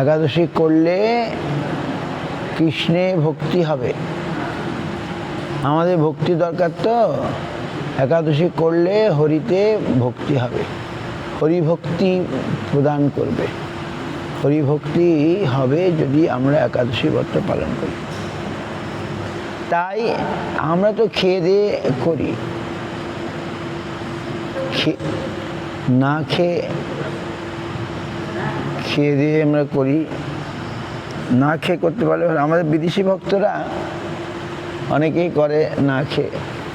একাদশী করলে কৃষ্ণে ভক্তি হবে। আমাদের ভক্তি দরকার, তো একাদশী করলে হরিতে ভক্তি হবে, হরি ভক্তি প্রদান করবে। হরি ভক্তি হবে যদি আমরা একাদশী ব্রত পালন করি। তাই আমরা তো খেয়ে দিয়ে করি, না খেয়ে দিয়ে আমরা করি। না খেয়ে করতে পারলে আমাদের বিদেশি ভক্তরা অনেকেই করে না খেয়ে,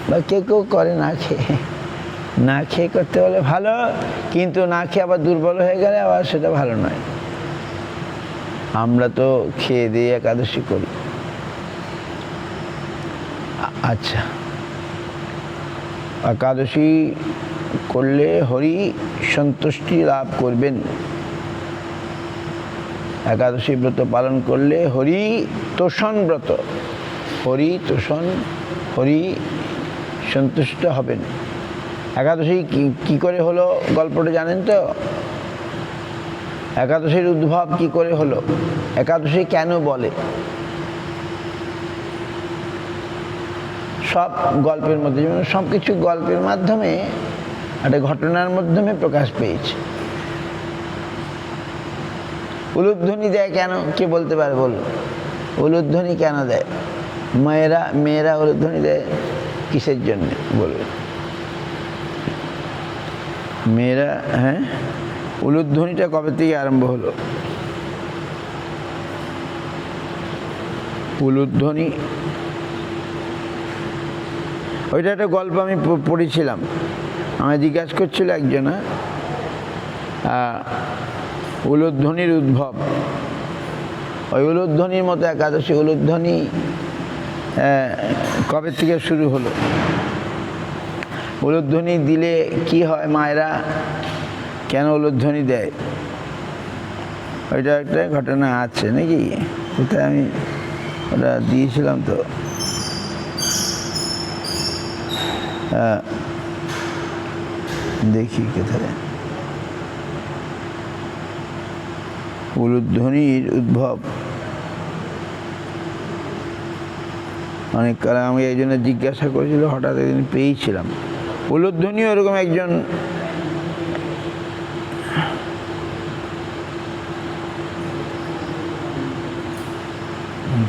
বা কেউ কেউ করে না খেয়ে। না খেয়ে করতে পারলে ভালো, কিন্তু না খেয়ে আবার দুর্বল হয়ে গেলে আবার সেটা ভালো নয়। আমরা তো খেয়ে দিয়ে একাদশী করি। আচ্ছা, একাদশী করলে হরি সন্তুষ্টি লাভ করবেন। একাদশী ব্রত পালন করলে হরি তোষণ ব্রত, হরি তোষণ, হরি সন্তুষ্ট হবেন। একাদশী কি করে হলো গল্পটা জানেন তো? একাদশীর উদ্ভব কি করে হলো, একাদশী কেন বলে, সব গল্পের মধ্যে, যেমন সব কিছু গল্পের মাধ্যমে, একটা ঘটনার মাধ্যমে প্রকাশ পেয়েছে। উলুধ্বনি দেয় কেন, কে বলতে পারে বলুন? উলুধ্বনি কেন দেয়? মেয়েরা উলুধ্বনি দেয় কিসের জন্য বলবে? মেয়েরা, হ্যাঁ, উলুধ্বনিটা কবে থেকে আরম্ভ হলো? উলুধ্বনি, ওইটা একটা গল্প আমি পড়েছিলাম। আমায় জিজ্ঞাসা করছিল একজনা, উলুধ্বনির উদ্ভব। ওই উলুধ্বনির মতো একাদশী উলুধ্বনি কবে থেকে শুরু হলো, উলুধ্বনি দিলে কি হয়, মায়েরা কেন উলুধ্বনি দেয়, ওইটা একটা ঘটনা আছে নাকি? কোথায় আমি ওটা দিয়েছিলাম তো। দেখি কোথায়, উলুধ্বনির উদ্ভব অনেক কালে আমাকে এই জন্য জিজ্ঞাসা করেছিল, হঠাৎ একদিন পেয়েছিলাম। উলুধ্বনিও এরকম একজন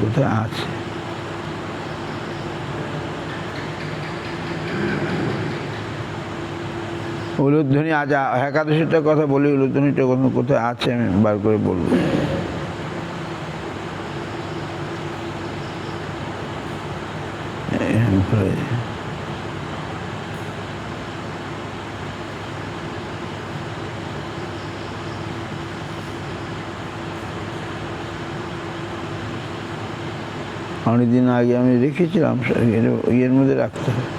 কোথায় আছে, উলুধ্বনি। আজ একাদশীটার কথা বলি, উলুধ্বনিটা কোথায় আছে আমি বার করে বলবো। অনেকদিন আগে আমি রেখেছিলাম, ইয়ের মধ্যে রাখতে হবে,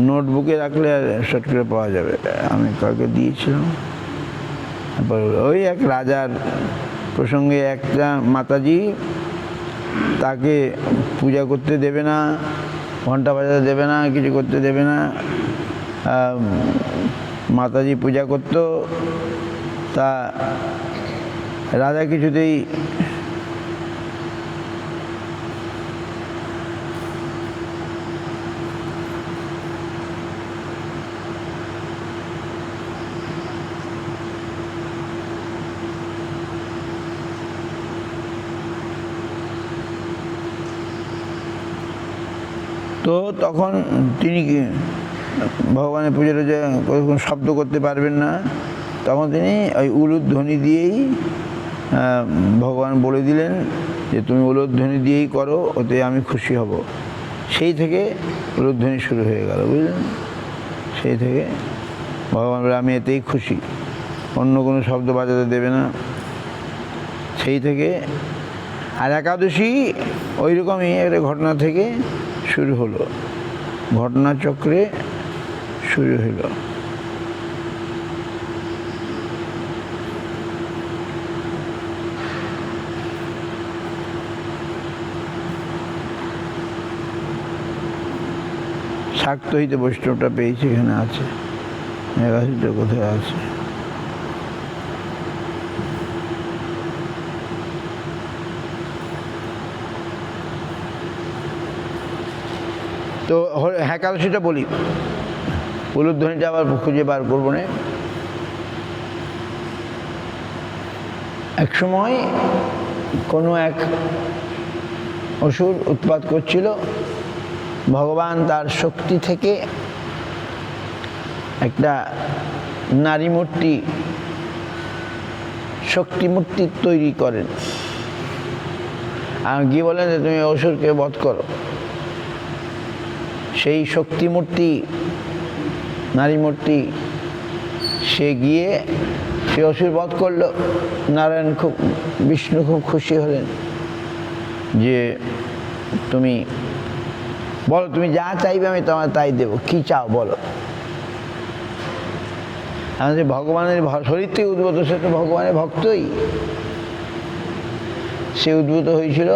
নোটবুকে রাখলে শর্ট করে পাওয়া যাবে। আমি কাউকে দিয়েছিলাম। ওই এক রাজার প্রসঙ্গে, একটা মাতাজি তাকে পূজা করতে দেবে না, ঘন্টা বাজাতে দেবে না, কিছু করতে দেবে না। মাতাজি পূজা করত, তা রাজা কিছুতেই তো তখন তিনি ভগবানের পুজো টুজো কোনো শব্দ করতে পারবেন না। তখন তিনি ওই উলুধ্বনি দিয়েই ভগবান বলে দিলেন যে তুমি উলুধ্বনি দিয়েই করো, ওতে আমি খুশি হব। সেই থেকে উলুধ্বনি শুরু হয়ে গেল, বুঝলেন? সেই থেকে ভগবান বলে আমি এতেই খুশি, অন্য কোনো শব্দ বাজাতে দেবে না। সেই থেকে আর একাদশী ওই রকমই একটা ঘটনা থেকে শুরু হলো, ঘটনাচক্রে শুরু হলো। শাক্ত হইতে বৈষ্ণবটা পেয়েছি, এখানে আছে, একাদশীটা কোথায় আছে? তো একাদশীটা বলি, উলুধ্বনিটা আবার খুঁজে বার করবো না। এক সময় কোনো এক অসুর উৎপাত করছিল। ভগবান তার শক্তি থেকে একটা নারী মূর্তি, শক্তি মূর্তি তৈরি করেন, আর গিয়ে বলেন যে তুমি অসুরকে বধ করো। সেই শক্তি মূর্তি, নারী মূর্তি, সে গিয়ে সে অসুর বধ করলো। নারায়ণ বিষ্ণু খুব খুশি হলেন যে তুমি বলো, তুমি যা চাইবে আমি তোমার তাই দেবো, কি চাও বলো। আমাদের ভগবানের শরীর থেকে উদ্ভূত, সে তো ভগবানের ভক্তই। সে উদ্ভূত হয়েছিল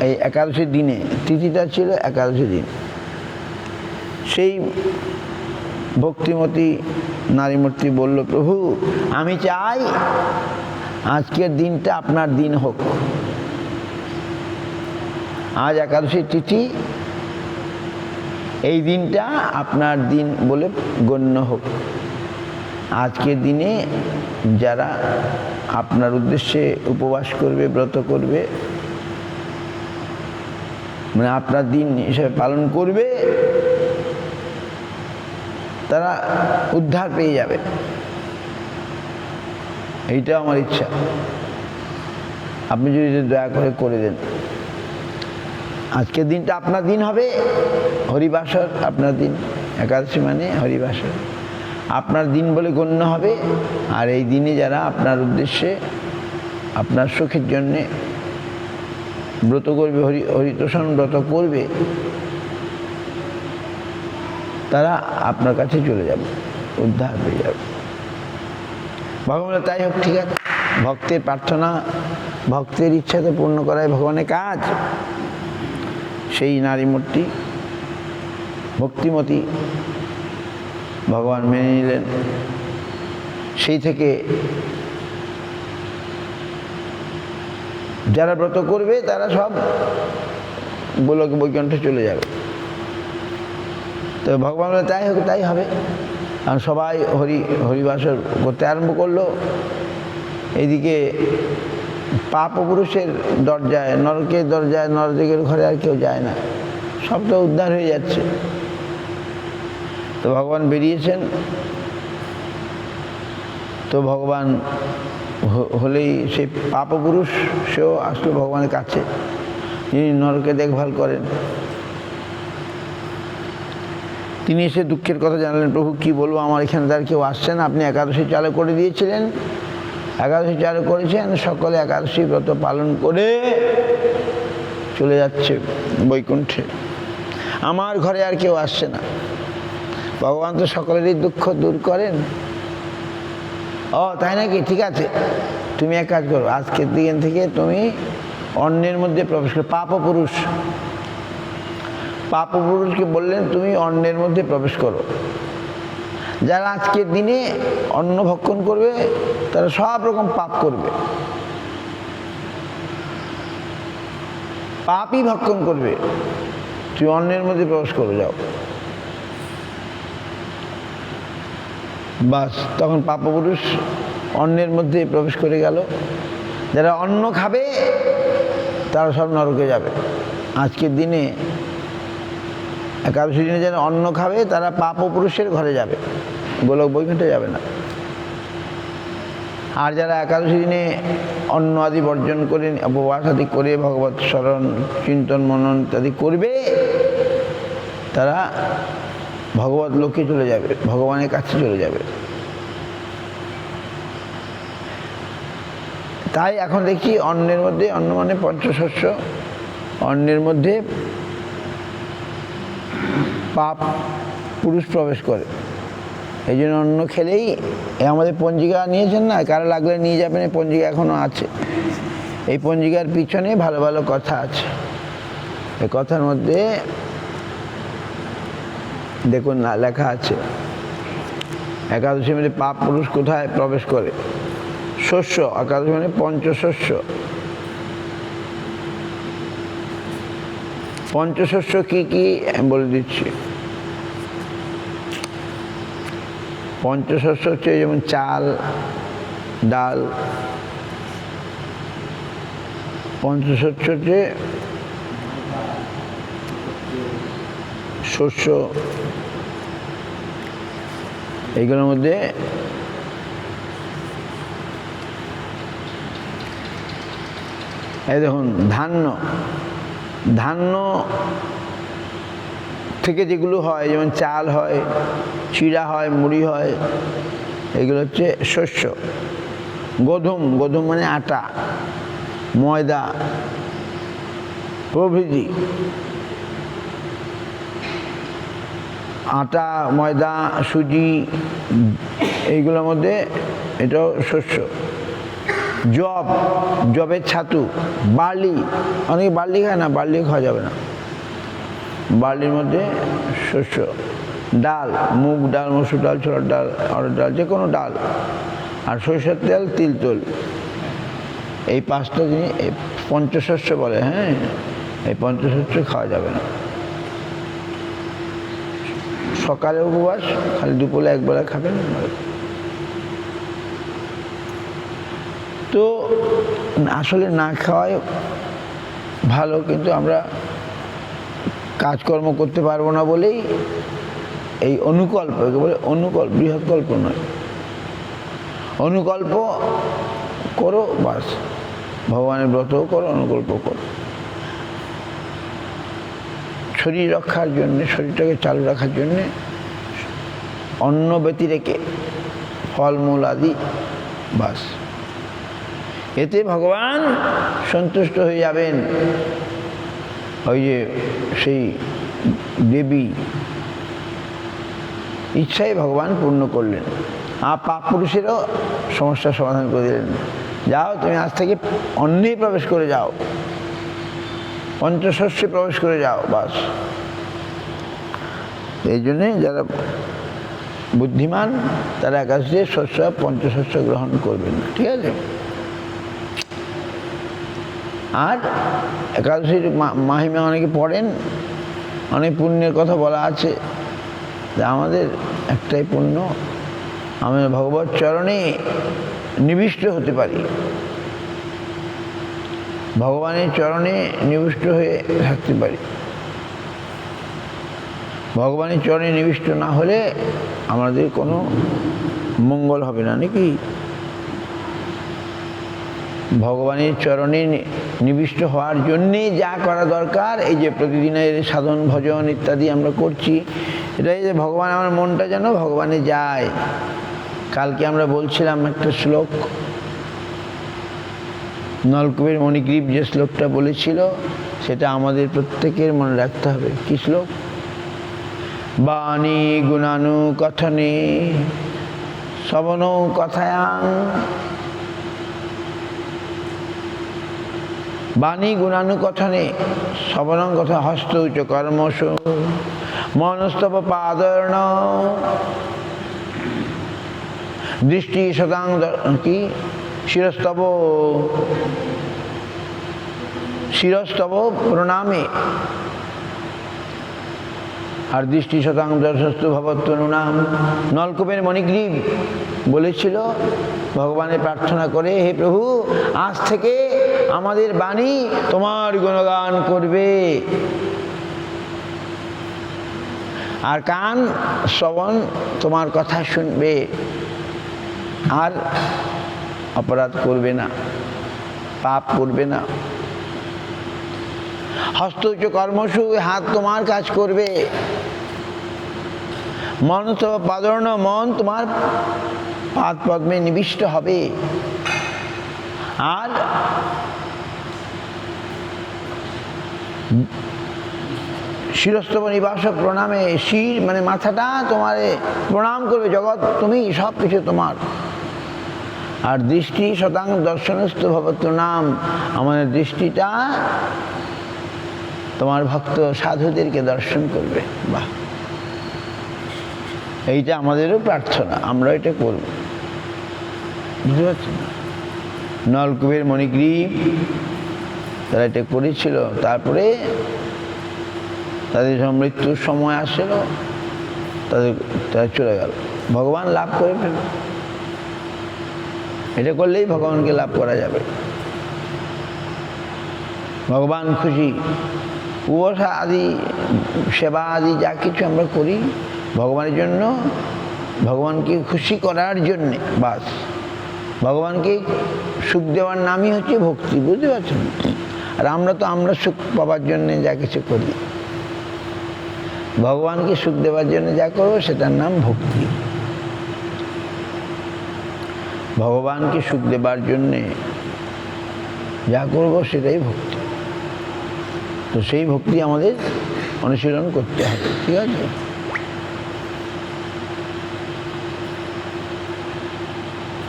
এই একাদশীর দিনে, তিথিটা ছিল একাদশী দিন। সেই ভক্তিমতী নারীমূর্তি বলল, প্রভু আমি চাই আজকের দিনটা আপনার দিন হোক। আজ একাদশীর তিথি, এই দিনটা আপনার দিন বলে গণ্য হোক। আজকের দিনে যারা আপনার উদ্দেশ্যে উপবাস করবে, ব্রত করবে, মানে আপনার দিন হিসেবে পালন করবে, তারা উদ্ধার পেয়ে যাবে। এইটা আমার ইচ্ছা, আপনি যদি দয়া করে দেন। আজকের দিনটা আপনার দিন হবে, হরিবাসর আপনার দিন। একাদশী মানে হরিবাসর, আপনার দিন বলে গণ্য হবে। আর এই দিনে যারা আপনার উদ্দেশ্যে, আপনার সুখের জন্যে ব্রত করবে, হরিতোষণ ব্রত করবে, তারা আপনার কাছে চলে যাবে, উদ্ধার পেয়ে যাবে। ভগবান তাই হোক, ঠিক আছে। ভক্তের প্রার্থনা, ভক্তের ইচ্ছাতে পূর্ণ করাই ভগবানের কাজ। সেই নারী মূর্তি ভক্তিমতী ভগবান মেনে নিলেন। সেই থেকে যারা ব্রত করবে তারা সব গোলক বৈকুণ্ঠে চলে যাবে। তো ভগবান বলে তাই হোক, তাই হবে। আর সবাই হরিবাসর করতে আরম্ভ করলো। এইদিকে পাপপুরুষের দরজায়, নরকের দরজায়, নরদিকের ঘরে আর কেউ যায় না, সব তো উদ্ধার হয়ে যাচ্ছে। তো ভগবান বেরিয়েছেন। তো ভগবান হলেই সেই পাপপুরুষ সেও আসলো ভগবানের কাছে, যিনি নরকে দেখভাল করেন। তিনি এসে দুঃখের কথা জানালেন, প্রভু কি বলবো, আমার এখানে তার কেউ আসছে না। আপনি একাদশী চালু করে দিয়েছিলেন, একাদশী চালু করেছেন, সকলে একাদশী ব্রত পালন করে চলে যাচ্ছে বৈকুণ্ঠে। আমার ঘরে আর কেউ আসছে না। ভগবান তো সকলেরই দুঃখ দূর করেন। ও তাই নাকি, ঠিক আছে, তুমি এক কাজ করো, আজকের দিন থেকে তুমি অন্যের মধ্যে প্রবেশ করো। পাপপুরুষকে বললেন তুমি অন্যের মধ্যে প্রবেশ করো। যারা আজকের দিনে অন্ন ভক্ষণ করবে তারা সব রকম পাপ করবে, পাপই ভক্ষণ করবে। তুমি অন্যের মধ্যে প্রবেশ করো, যাও। বাস, তখন পাপপুরুষ অন্যের মধ্যে প্রবেশ করে গেল। যারা অন্ন খাবে তারা সব নরকে যাবে। আজকের দিনে একাদশী দিনে যারা অন্ন খাবে তারা পাপপুরুষের ঘরে যাবে, গোলক বৈকুণ্ঠে যাবে না। আর যারা একাদশী দিনে অন্ন আদি বর্জন করে, উপবাস আদি করে ভগবত স্মরণ, চিন্তন, মনন ইত্যাদি করবে, তারা ভগবত লোকে চলে যাবে, ভগবানের কাছে চলে যাবে। তাই এখন দেখছি অন্নের মধ্যে, অন্ন মানে পঞ্চশস্য, অন্নের মধ্যে পাপ পুরুষ প্রবেশ করে। এই জন্য অন্ন খেলেই, আমাদের পঞ্জিকা নিয়েছেন না, কারো লাগলে নিয়ে যাবেন, এই পঞ্জিকা এখনো আছে। এই পঞ্জিকার পিছনে ভালো ভালো কথা আছে। এই কথার মধ্যে দেখুন না, লেখা আছে একাদশী মানে পাপ পুরুষ কোথায় প্রবেশ করে। শস্য, একাদশী মানে পঞ্চশস্য। পঞ্চশস্য কি কি আমি বলে দিচ্ছি। পঞ্চশস্য হচ্ছে যেমন চাল, ডাল। পঞ্চশস্য হচ্ছে শস্য। এইগুলোর মধ্যে এই দেখুন, ধান্য। ধান্য থেকে যেগুলো হয়, যেমন চাল হয়, চিড়া হয়, মুড়ি হয়, এগুলো হচ্ছে শস্য। গধুম, গধুম মানে আটা, ময়দা প্রভৃতি। আটা, ময়দা, সুজি, এইগুলোর মধ্যে এটাও শস্য। জব, জবের ছাতু। বার্লি, অনেকে বার্লি খায় না, বার্লি খাওয়া যাবে না, বার্লির মধ্যে শস্য। ডাল, মুগ ডাল, মসুর ডাল, ছোলার ডাল, অড়হর ডাল, যে কোনো ডাল। আর সরিষার তেল, তিল তেল। এই পাঁচটা জিনিস পঞ্চশস্য বলে। হ্যাঁ, এই পঞ্চশস্য খাওয়া যাবে না। সকালে উপবাস, খালি দুপুরে একবেলা খাবেন। তো আসলে না খাওয়াই ভালো, কিন্তু আমরা কাজকর্ম করতে পারবো না বলেই এই অনুকল্প, একে বলে অনুকল্প, বৃহৎ কল্প নয়, অনুকল্প করো বাস। ভগবানের ব্রতও করো, অনুকল্প করো। শরীর রক্ষার জন্যে, শরীরটাকে চালু রাখার জন্যে অন্ন ব্যতি রেখে ফলমূল আদি বাস। এতে ভগবান সন্তুষ্ট হয়ে যাবেন। ওই যে সেই দেবী ইচ্ছাই ভগবান পূর্ণ করলেন। আর পাপ পুরুষেরও সমস্যার সমাধান করে দিলেন। যাও, তুমি আজ থেকে অন্নেই প্রবেশ করে যাও, পঞ্চশস্যে প্রবেশ করে যাও বাস। এই জন্যে যারা বুদ্ধিমান তারা একাদশী শস্য, পঞ্চশস্য গ্রহণ করবেন না, ঠিক আছে? আর একাদশীর মাহিমা অনেকে পড়েন, অনেক পুণ্যের কথা বলা আছে। আমাদের একটাই পুণ্য, আমরা ভগবত চরণে নিবিষ্ট হতে পারি, ভগবানের চরণে নিবিষ্ট হয়ে থাকতে পারি। ভগবানের চরণে নিবিষ্ট না হলে আমাদের কোনো মঙ্গল হবে না, নাকি? ভগবানের চরণে নিবিষ্ট হওয়ার জন্যে যা করা দরকার, এই যে প্রতিদিনের সাধন ভজন ইত্যাদি আমরা করছি, এটাই যে ভগবান, আমার মনটা যেন ভগবানে যায়। কালকে আমরা বলছিলাম একটা শ্লোক, নলকূপের মণিগ্রীব যে শ্লোকটা বলেছিল, সেটা আমাদের প্রত্যেকের মনে রাখতে হবে। কি শ্লোক? বাণী গুণানু কথনে শ্রবণ কথায়াং। বাণী গুণানু কথনে শ্রবণ কথা, হস্ত উচ্চ কর্মসু মনস্তব পাদর্ণ দৃষ্টি শতাং কি শিরস্তব শিরস্তব প্রণামে। আর দৃষ্টি শতাং দর্শস্তু ভবত্তনু নাম। নলকূপের মণিগ্রীব বলেছিল ভগবানের প্রার্থনা করে, হে প্রভু, আজ থেকে আমাদের বাণী তোমার গুণগান করবে, আর কান শ্রবণ তোমার কথা শুনবে, আর অপরাধ করবে না, পাপ করবে না। হস্ত উচ্চ কর্মসু, হাত তোমার কাজ করবে। মন পাদর্ণ, মন তোমার পাদ পদ্মে নিবিষ্ট হবে। আর শিরস্তব নিবাস প্রণামে, শির মানে মাথাটা তোমার প্রণাম করবে, জগৎ তুমি, সব কিছু তোমার। আর দৃষ্টি শতাং দর্শনস্থ ভবত্তু নাম, আমাদের দৃষ্টিটা তোমার ভক্ত সাধুদেরকে দর্শন করবে। বাহ, এইটা আমাদেরও প্রার্থনা, আমরা এটা করব, বুঝতে পারছি না? নলকূপের মণিগ্রীব তারা এটা করেছিল। তারপরে তাদের যখন মৃত্যুর সময় আসছিল তারা চলে গেল, ভগবান লাভ করে ফেল। এটা করলেই ভগবানকে লাভ করা যাবে। ভগবান খুশি, উপবাস আদি সেবা আদি যা কিছু আমরা করি ভগবানের জন্য, ভগবানকে খুশি করার জন্যে, বাস। ভগবানকে সুখ দেওয়ার নামই হচ্ছে ভক্তি, বুঝতে পারছেন? আর আমরা সুখ পাওয়ার জন্যে যা কিছু করি, ভগবানকে সুখ দেওয়ার জন্য যা করবো সেটার নাম ভক্তি। ভগবানকে সুখ দেবার জন্যে যা করবো সেটাই ভক্তি। তো সেই ভক্তি আমাদের অনুশীলন করতে হবে, ঠিক আছে?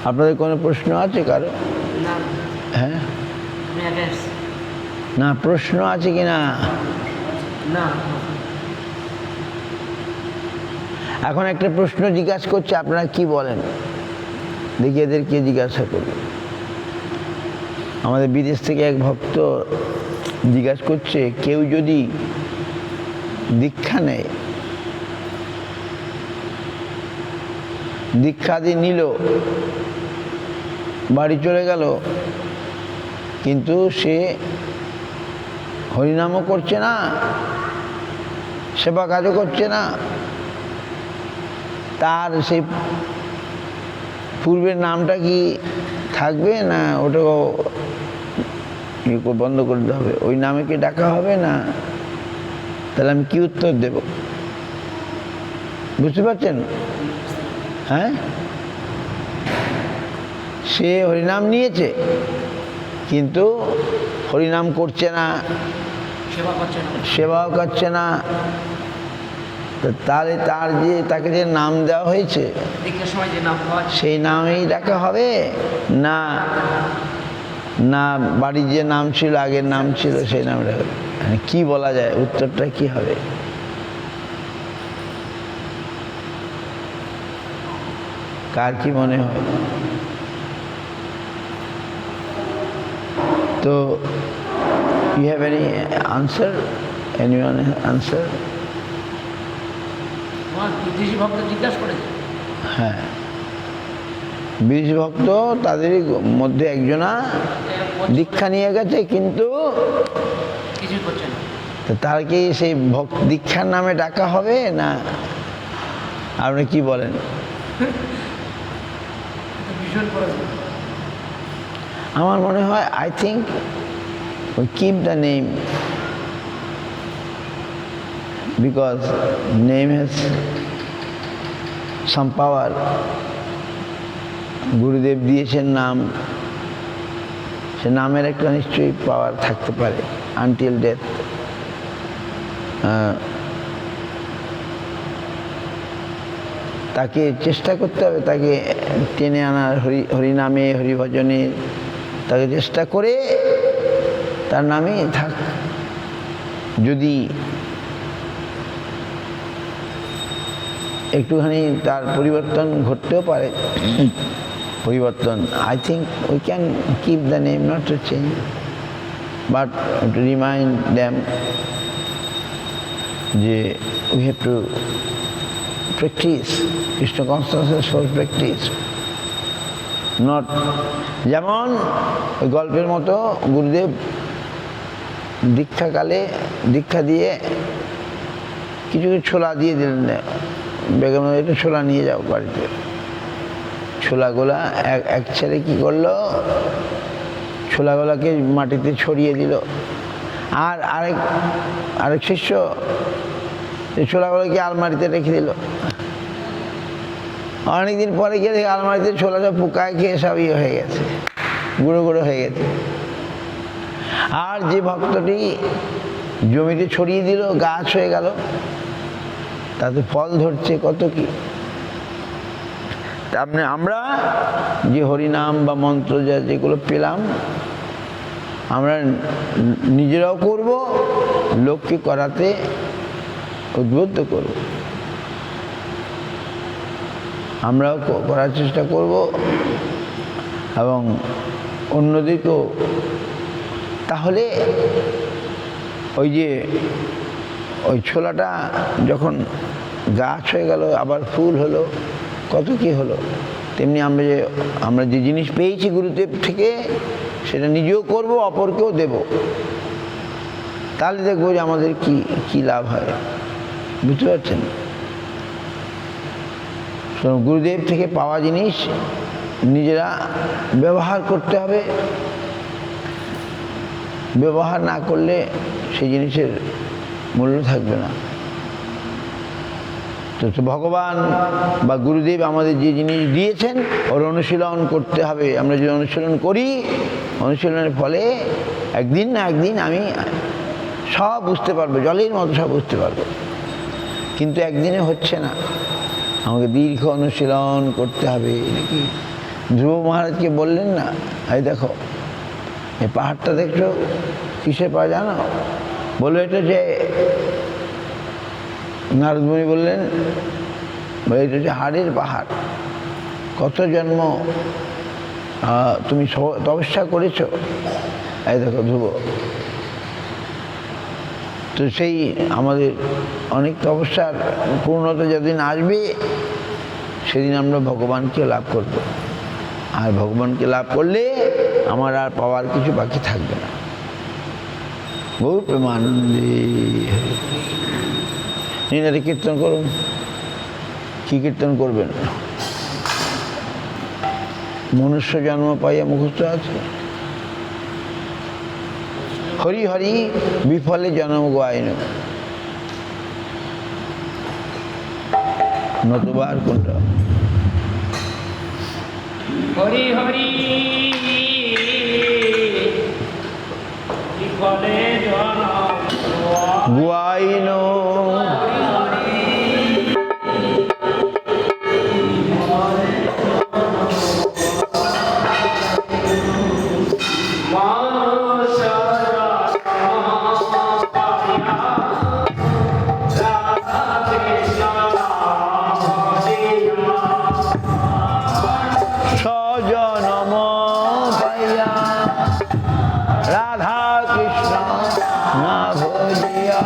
আপনাদের কোনো প্রশ্ন আছে কারো? হ্যাঁ, না প্রশ্ন আছে কি না? এখন একটা প্রশ্ন জিজ্ঞাসা করছে, আপনারা কি বলেন দেখি, এদেরকে জিজ্ঞাসা করি। আমাদের বিদেশ থেকে এক ভক্ত জিজ্ঞাসা করছে, কেউ যদি দীক্ষা নেয়, দীক্ষা দিয়ে নিল, বাড়ি চলে গেল, কিন্তু সে হরিনামও করছে না, সেবা কাজও করছে না, তার সেই পূর্বের নামটা কি থাকবে না ওটাও বন্ধ করে দিতে হবে? ওই নামে কি ডাকা হবে না? তাহলে আমি কি উত্তর দেব? বুঝতে পারছেন? হ্যাঁ, সে হরিনাম নিয়েছে কিন্তু হরিনাম করছে না, সেবাও করছে না, তাহলে তাকে যে নাম দেওয়া হয়েছে সেই নামেই ডাকা হবে না, না বাড়ির যে নাম ছিল, আগের নাম ছিল সেই নাম ডাকা? মানে কি বলা যায়, উত্তরটা কি হবে? কার কি মনে হয়? তো you have any answer? Anyone answer? হ্যাঁ, বিদেশি ভক্ত, তাদের মধ্যে একজনা দীক্ষা নিয়ে গেছে কিন্তু তার কি সেই দীক্ষার নামে ডাকা হবে না? আপনি কি বলেন? আমার মনে হয়, I think we keep the name, because name has some power. গুরুদেব দিয়েছেন নাম, সে নামের একটা নিশ্চয়ই পাওয়ার থাকতে পারে আনটিল ডেথ। তাকে চেষ্টা করতে হবে, তাকে টেনে আনার, হরিনামে, হরিভজনে তাকে চেষ্টা করে তার নামেই থাক। যদি একটুখানি তার পরিবর্তন ঘটতেও পারে, পরিবর্তন, I think we can keep the name, not to change, but to remind them যে we have to practice Krishna consciousness for practice, not যেমন ওই গল্পের মতো গুরুদেব দীক্ষাকালে দীক্ষা দিয়ে কিছু কিছু ছোলা দিয়ে দিলেন, বেগম এটা ছোলা নিয়ে যাও বাড়িতে। ছোলাগুলা এক ছেলে কি করলো, ছোলাগুলাকে মাটিতে ছড়িয়ে দিল, আর আরেক শিষ্য এই ছোলাগুলোকে আলমারিতে রেখে দিল। অনেকদিন পরে গিয়ে দেখে আলমারিতে ছোলা সব পোকায় খেয়ে সব ইয়ে হয়ে গেছে, গুঁড়ো গুঁড়ো হয়ে গেছে। আর যে ভক্তটি জমিতে ছড়িয়ে দিল, গাছ হয়ে গেল, তাতে ফল ধরছে কত কি। তারপরে আমরা যে হরিনাম বা মন্ত্র যেগুলো পেলাম, আমরা নিজেরাও করব, লোককে করাতে উদ্বুদ্ধ করব, আমরাও করার চেষ্টা করব এবং অন্যদিকেও। তাহলে ওই যে ওই ছোলাটা যখন গাছ হয়ে গেল, আবার ফুল হলো, কত কি হলো, তেমনি আমরা যে জিনিস পেয়েছি গুরুদেব থেকে সেটা নিজেও করব, অপরকেও দেব, তাহলে দেখবো যে আমাদের কি লাভ হয়। বুঝতে পারছেন? গুরুদেব থেকে পাওয়া জিনিস নিজেরা ব্যবহার করতে হবে, ব্যবহার না করলে সেই জিনিসের মূল্য থাকবে না। তো ভগবান বা গুরুদেব আমাদের যে জিনিস দিয়েছেন ওর অনুশীলন করতে হবে। আমরা যদি অনুশীলন করি, অনুশীলনের ফলে একদিন না একদিন আমি সব বুঝতে পারবো, জলের মতো সব বুঝতে পারবো। কিন্তু একদিনে হচ্ছে না, আমাকে দীর্ঘ অনুশীলন করতে হবে। নাকি ধ্রুব মহারাজকে বললেন না, এই দেখো এই পাহাড়টা দেখছো, কিসের পাহাড় জানো? বললো এটা যে, নারদমুনি বললেন এটা হচ্ছে হাড়ের পাহাড়। কত জন্ম তুমি তপস্যা করেছ, এই দেখো ধ্রুব। তো সেই আমাদের অনেক তপস্যার পূর্ণতা যেদিন আসবে সেদিন আমরা ভগবানকে লাভ করব। আর ভগবানকে লাভ করলে আমার আর পাওয়ার কিছু বাকি থাকবে না। বহু প্রেমানন্দে নিনারে কীর্তন করুন। কি কীর্তন করবেন? মনুষ্য জন্ম পাইয়া মুখস্থ আছে, হরি হরি বিফলে জন্ম গাইন, নতুবা কোনটা? হরি হরি বিফলে জন্ম গাইন, স্বজনম পাইয়া রাধা কৃষ্ণ না ভজিয়া।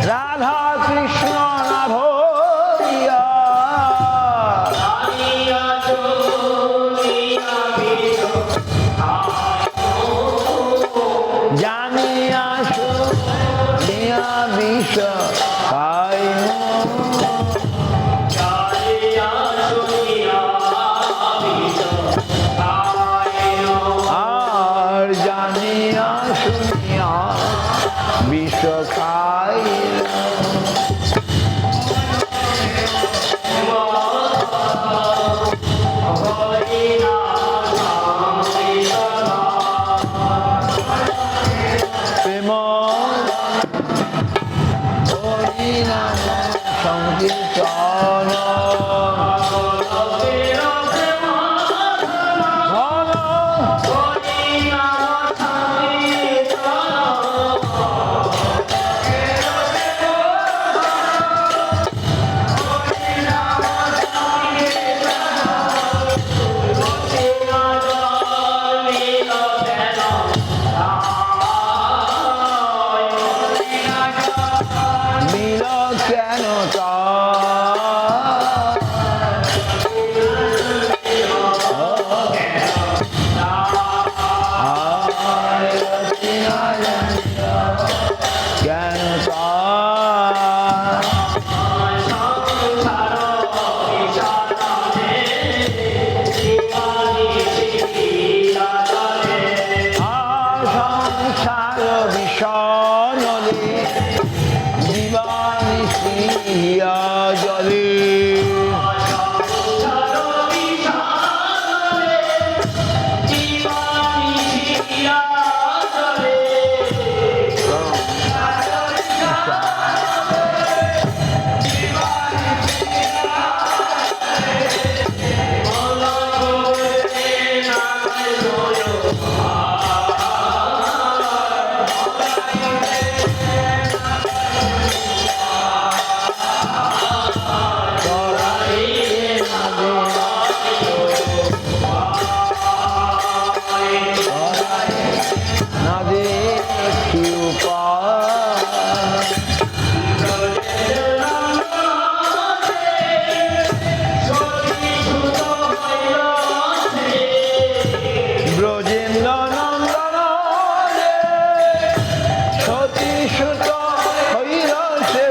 রাধা কৃষ্ণ না ভজিয়া, জানিয়া শুনিয়া বিষ খাইন, আর জানিয়া শুনিয়া বিষ খাইন। প্রেম হরিনাম সংকীর্তন, মিল কেন তা কেন তা সংসার বিষণলে দিবানিশিয়া জলে, না দেখি উপায়। ব্রজেন্দ্র নন্দন রে সতী সুত হইল সে।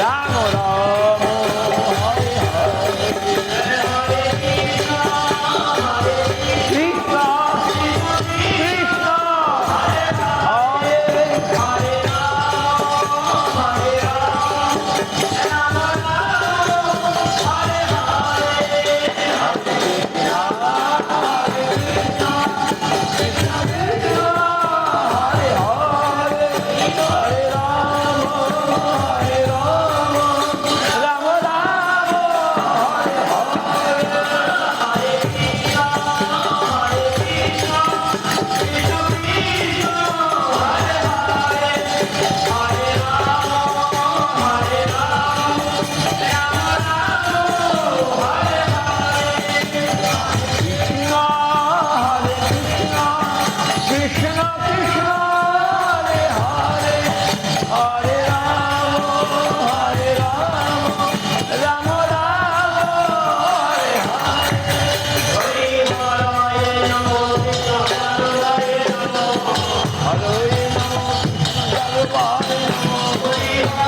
রাম রাম হরে হরে কৃষ্ণ কৃষ্ণ হরে কৃষ্ণ কৃষ্ণ হরে হরে হরে রাম রাম রাম হরে হরে হরে নমো হরে নমো হরে নমো জগবায় নমো হরে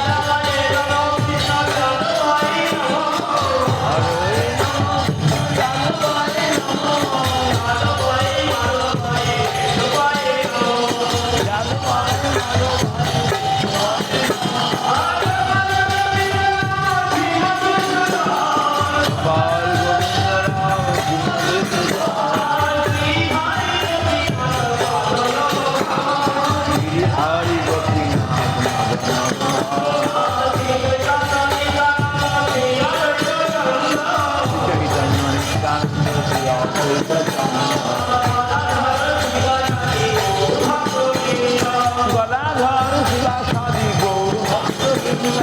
নমো কৃষ্ণ জগবায় নমো হরে নমো জগবায় নমো গদাধর শিবাসাদি গৌর ভক্ত বৃন্দ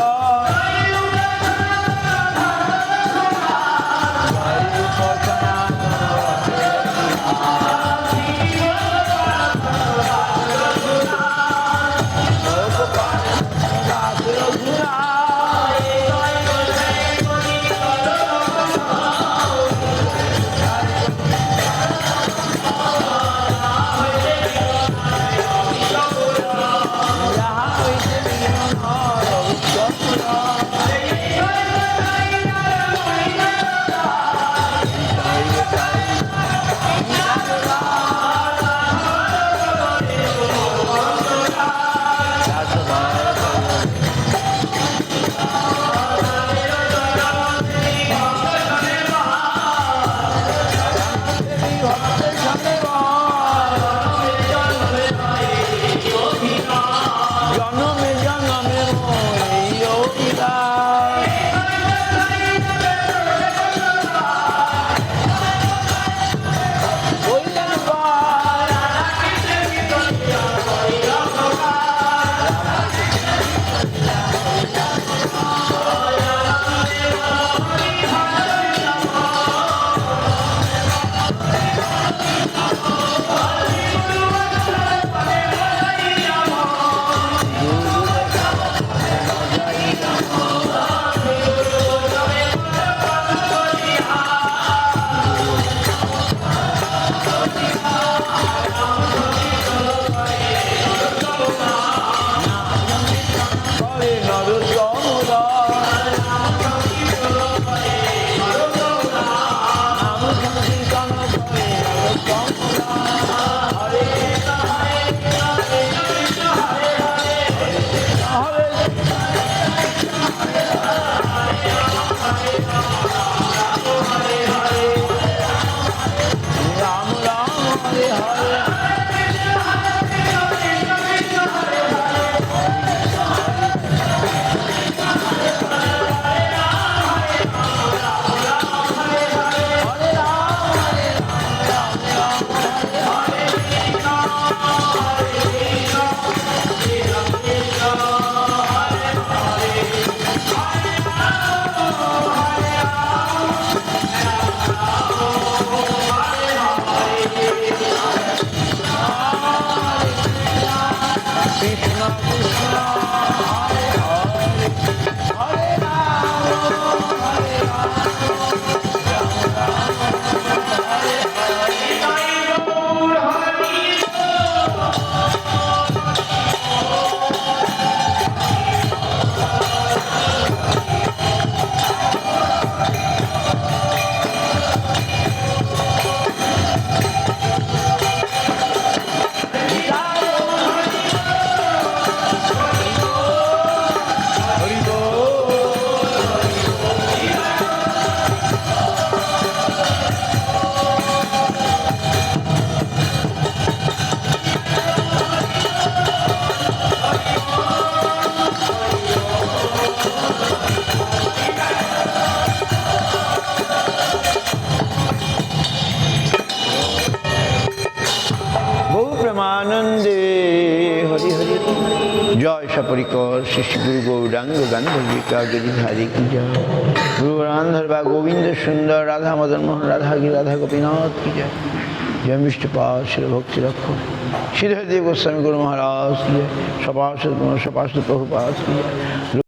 সপরিকর শ্রী শ্রী গুরু গৌরাঙ্গ গান্ধর্বিকা গিরিধারী কি জয়। গুরু গান্ধর বা গোবিন্দ সুন্দর রাধা মদন মোহন রাধা গিরি রাধা গোপীনাথ কি জয়। জয় বিষ্ণুপাদ শিল ভক্তি রক্ষক শ্রীধরদেব গোস্বামী গুরু মহারাজ কি জয়। সপার্ষদ প্রভুপাদ কি জয়।